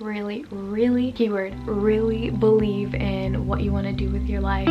really, keyword, really believe in what you want to do with your life.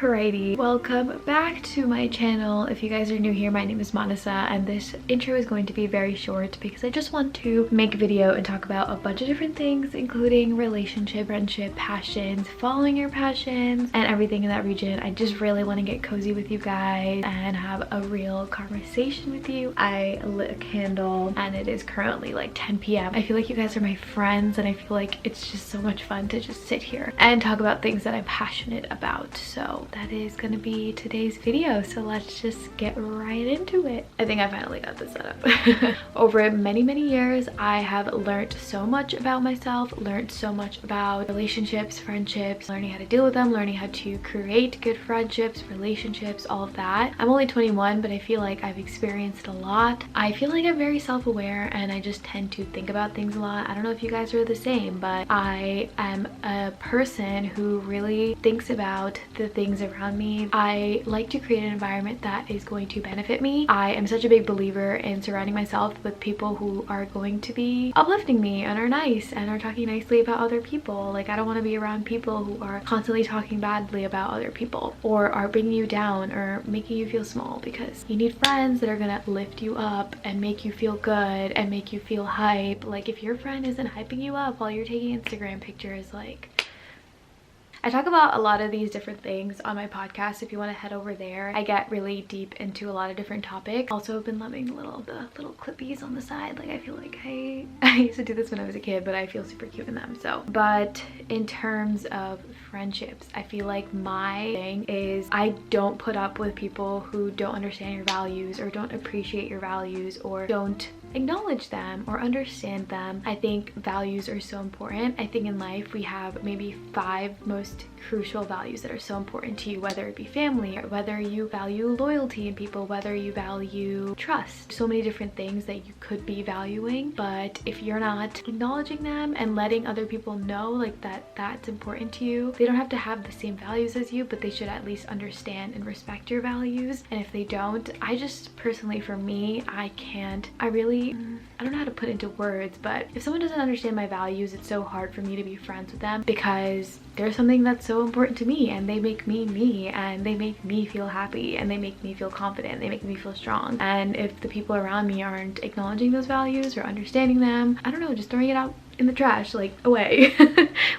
Alrighty, welcome back to my channel. If you guys are new here, my name is Manasa, and this intro is going to be very short because I just want to make a video and talk about a bunch of different things, including relationship, friendship, passions, following your passions, and everything in that region. I just really want to get cozy with you guys and have a real conversation with you. I lit a candle and it is currently like 10 p.m. I feel like you guys are my friends, and I feel like it's just so much fun to just sit here and talk about things that I'm passionate about. So that is going to be today's video, so let's just get right into it. I think I finally got this set up. Over many years, I have learned so much about myself, learned so much about relationships, friendships, learning how to deal with them, learning how to create good friendships, relationships, all of that. I'm only 21, but I feel like I've experienced a lot. I feel like I'm very self-aware and I just tend to think about things a lot. I don't know if you guys are the same, but I am a person who really thinks about the things around me. I like to create an environment that is going to benefit me. I am such a big believer in surrounding myself with people who are going to be uplifting me and are nice and are talking nicely about other people. Like, I don't want to be around people who are constantly talking badly about other people or are bringing you down or making you feel small, because you need friends that are gonna lift you up and make you feel good and make you feel hype. Like, if your friend isn't hyping you up while you're taking Instagram pictures, like, I talk about a lot of these different things on my podcast. If you want to head over there, I get really deep into a lot of different topics. Also, I've been loving the little clippies on the side. Like, I feel like I used to do this when I was a kid, but I feel super cute in them. So, but in terms of friendships, I feel like my thing is I don't put up with people who don't understand your values or don't appreciate your values or don't acknowledge them or understand them. I think values are so important. I think in life we have maybe 5 most crucial values that are so important to you, whether it be family, or whether you value loyalty in people, whether you value trust. So many different things that you could be valuing, but if you're not acknowledging them and letting other people know like that's important to you, they don't have to have the same values as you, but they should at least understand and respect your values. And if they don't, I just personally, for me, I don't know how to put into words, but if someone doesn't understand my values, it's so hard for me to be friends with them, because there's something that's so important to me and they make me me, and they make me feel happy, and they make me feel confident, they make me feel strong. And if the people around me aren't acknowledging those values or understanding them, I don't know, just throwing it out in the trash, like away,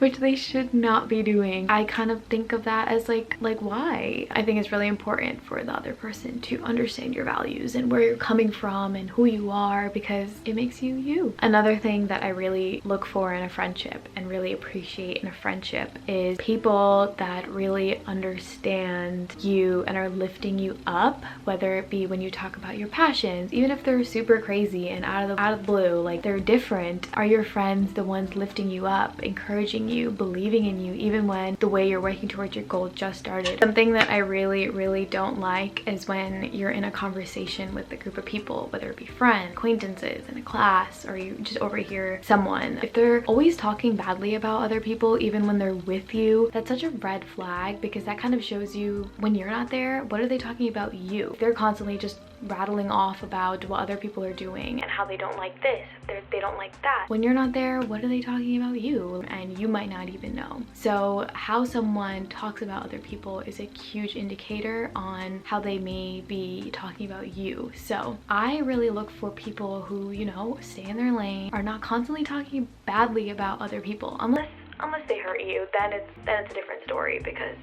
which they should not be doing. I kind of think of that as like why? I think it's really important for the other person to understand your values and where you're coming from and who you are, because it makes you you. Another thing that I really look for in a friendship and really appreciate in a friendship is people that really understand you and are lifting you up, whether it be when you talk about your passions, even if they're super crazy and out of the blue, like they're different. Are your friends the ones lifting you up, encouraging you, believing in you, even when the way you're working towards your goal just started? Something that I really don't like is when you're in a conversation with a group of people, whether it be friends, acquaintances, in a class, or you just overhear someone. If they're always talking badly about other people, even when they're with you, that's such a red flag, because that kind of shows you when you're not there, what are they talking about you? If they're constantly just rattling off about what other people are doing and how they don't like this, they don't like that. When you're not there, what are they talking about you? And you might not even know. So how someone talks about other people is a huge indicator on how they may be talking about you. So I really look for people who, you know, stay in their lane, are not constantly talking badly about other people, unless they hurt you. Then it's a different story, because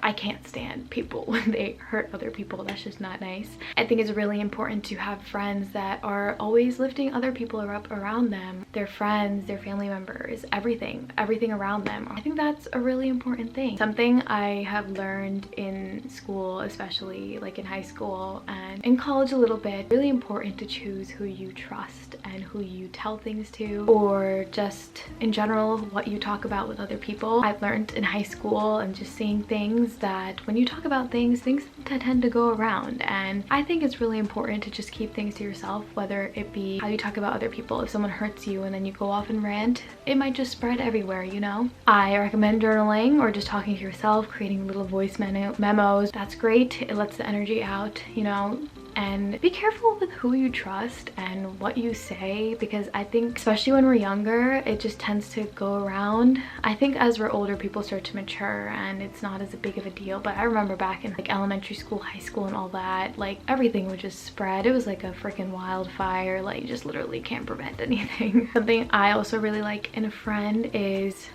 I can't stand people when they hurt other people. That's just not nice. I think it's really important to have friends that are always lifting other people up around them, their friends, their family members, everything around them. I think that's a really important thing. Something I have learned in school, especially like in high school and in college a little bit, really important to choose who you trust and who you tell things to, or just in general what you talk about with other people. I've learned in high school and just seeing things that when you talk about things tend to go around, and I think it's really important to just keep things to yourself, whether it be how you talk about other people. If someone hurts you and then you go off and rant, it might just spread everywhere, you know? I recommend journaling or just talking to yourself, creating little voice memos. That's great. It lets the energy out, you know? and be careful with who you trust and what you say, because I think especially when we're younger, it just tends to go around. I think as we're older, people start to mature and it's not as big of a deal, but I remember back in like elementary school, high school and all that, like everything would just spread. It was like a freaking wildfire. Like you just literally can't prevent anything. Something I also really like in a friend is,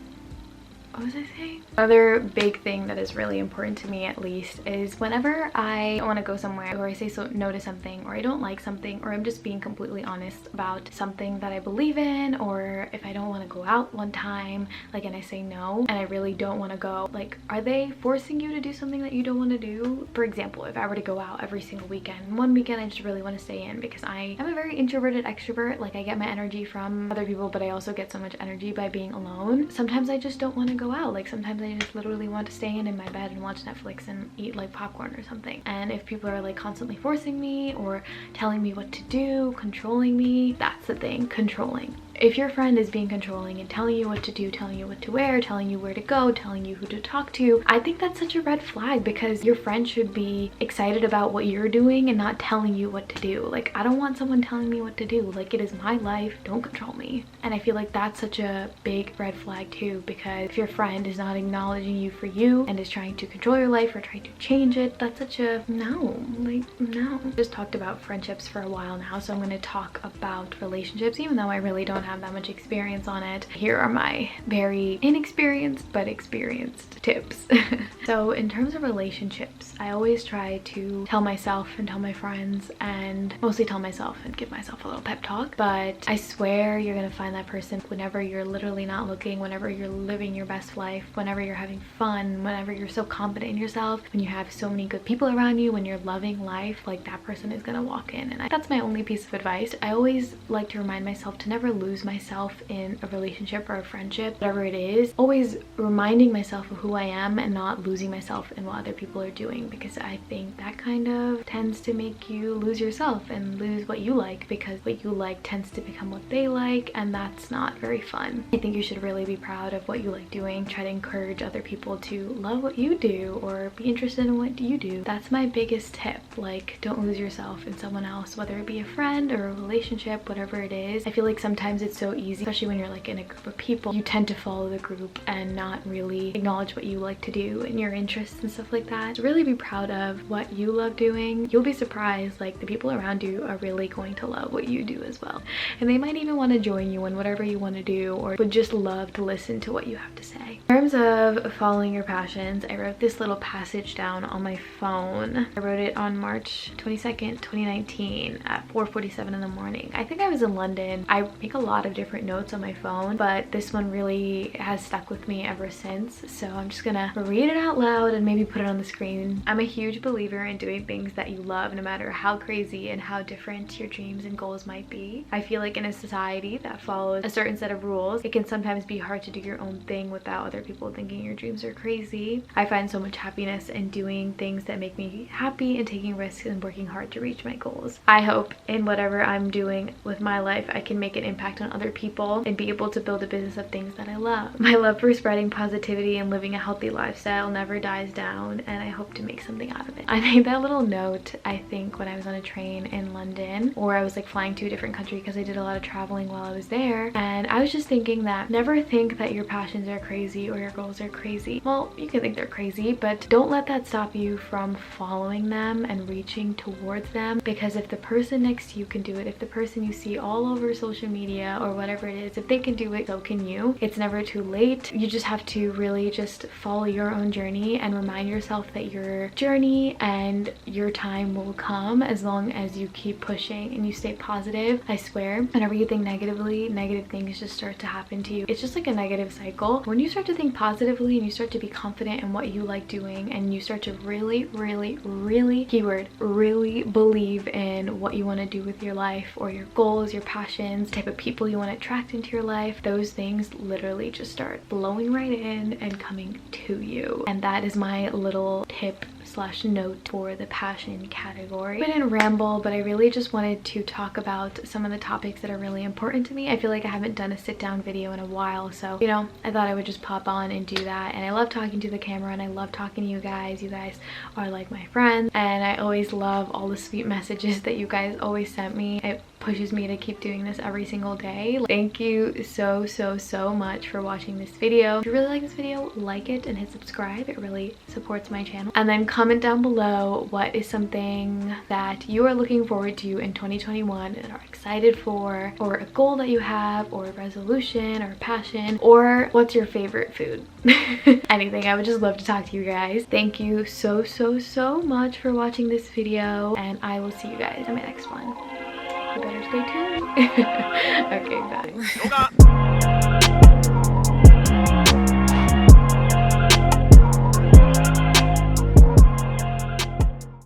what was I saying? Another big thing that is really important to me, at least, is whenever I want to go somewhere, or I say no to something, or I don't like something, or I'm just being completely honest about something that I believe in, or if I don't want to go out one time, like, and I say no and I really don't want to go, like, are they forcing you to do something that you don't want to do? For example, if I were to go out every single weekend, one weekend I just really want to stay in because I am a very introverted extrovert. Like, I get my energy from other people, but I also get so much energy by being alone. Sometimes I just don't want to go out. Like, sometimes I just literally want to stay in my bed and watch Netflix and eat like popcorn or something. And if people are like constantly forcing me or telling me what to do, controlling me, that's the thing, controlling. If your friend is being controlling and telling you what to do, telling you what to wear, telling you where to go, telling you who to talk to, I think that's such a red flag, because your friend should be excited about what you're doing and not telling you what to do. Like, I don't want someone telling me what to do. Like, it is my life, don't control me. And I feel like that's such a big red flag too, because if your friend is not acknowledging you for you and is trying to control your life or trying to change it, that's such a no. Like, no. I just talked about friendships for a while now, so I'm going to talk about relationships, even though I really don't have that much experience on it. Here are my very inexperienced but experienced tips. So in terms of relationships, I always try to tell myself and tell my friends, and mostly tell myself and give myself a little pep talk, but I swear you're gonna find that person whenever you're literally not looking, whenever you're living your best life, whenever you're having fun, whenever you're so confident in yourself, when you have so many good people around you, when you're loving life, like, that person is gonna walk in. And that's my only piece of advice. I always like to remind myself to never lose myself in a relationship or a friendship, whatever it is. Always reminding myself of who I am and not losing myself in what other people are doing, because I think that kind of tends to make you lose yourself and lose what you like, because what you like tends to become what they like, and that's not very fun. I think you should really be proud of what you like doing. Try to encourage other people to love what you do or be interested in what you do. That's my biggest tip. Like, don't lose yourself in someone else, whether it be a friend or a relationship, whatever it is. I feel like sometimes it's so easy, especially when you're like in a group of people, you tend to follow the group and not really acknowledge what you like to do and your interests and stuff like that. So really be proud of what you love doing. You'll be surprised, like, the people around you are really going to love what you do as well, and they might even want to join you in whatever you want to do, or would just love to listen to what you have to say. In terms of following your passions, I wrote this little passage down on my phone. I wrote it on March 22nd, 2019 at 4:47 in the morning. I think I was in London. I make a lot of different notes on my phone, but this one really has stuck with me ever since, so I'm just gonna read it out loud and maybe put it on the screen. I'm a huge believer in doing things that you love, no matter how crazy and how different your dreams and goals might be. I feel like in a society that follows a certain set of rules, it can sometimes be hard to do your own thing without other people thinking your dreams are crazy. I find so much happiness in doing things that make me happy and taking risks and working hard to reach my goals. I hope in whatever I'm doing with my life, I can make an impact on other people and be able to build a business of things that I love. My love for spreading positivity and living a healthy lifestyle never dies down, and I hope to make something out of it. I made that little note, I think, when I was on a train in London, or I was like flying to a different country, because I did a lot of traveling while I was there, and I was just thinking that never think that your passions are crazy or your goals are crazy. Well, you can think they're crazy, but don't let that stop you from following them and reaching towards them, because if the person next to you can do it, if the person you see all over social media or whatever it is, if they can do it, so can you. It's never too late. You just have to really just follow your own journey and remind yourself that your journey and your time will come as long as you keep pushing and you stay positive. I swear, whenever you think negatively, negative things just start to happen to you. It's just like a negative cycle. When you start to think positively and you start to be confident in what you like doing, and you start to really keyword really believe in what you want to do with your life or your goals, your passions, type of people people you want to attract into your life, those things literally just start flowing right in and coming to you. And that is my little tip slash note for the passion category. I didn't ramble, but I really just wanted to talk about some of the topics that are really important to me. I feel like I haven't done a sit down video in a while, so you know, I thought I would just pop on and do that. And I love talking to the camera, and I love talking to you guys. You guys are like my friends, and I always love all the sweet messages that you guys always sent me. It pushes me to keep doing this every single day. Thank you so much for watching this video. If you really like this video, like it and hit subscribe. It really supports my channel. And then comment down below what is something that you are looking forward to in 2021 and are excited for, or a goal that you have, or a resolution, or a passion, or what's your favorite food. Anything. I would just love to talk to you guys. Thank you so much for watching this video, and I will see you guys in my next one. You better stay tuned. Okay, bye.